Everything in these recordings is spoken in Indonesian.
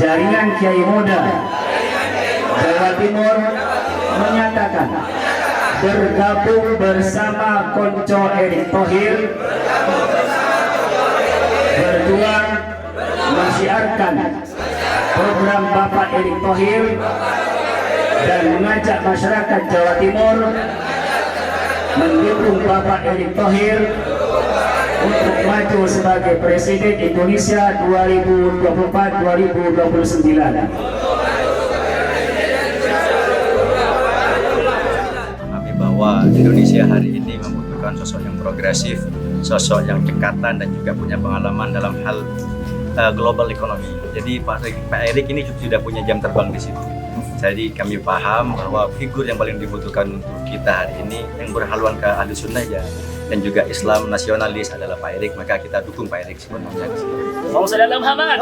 Jaringan Kiai Muda Jawa Timur menyatakan bergabung bersama Konco Erick Thohir, berjuang mensiarkan program Bapak Erick Thohir dan mengajak masyarakat Jawa Timur mendukung Bapak Erick Thohir untuk maju sebagai Presiden Indonesia 2024-2029. Bahwa Indonesia hari ini membutuhkan sosok yang progresif, sosok yang cekatan dan juga punya pengalaman dalam hal global ekonomi. Jadi Pak Erick ini sudah punya jam terbang di situ. Jadi kami paham bahwa figur yang paling dibutuhkan untuk kita hari ini yang berhaluan ke ahli sunnah ya, dan juga Islam nasionalis adalah Pak Erick, maka kita dukung Pak Erick sepenuhnya. Allahumma shalli ala Muhammad.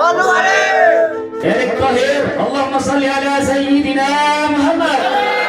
Erick Thohir, Allahumma shalli ala Sayyidina Muhammad.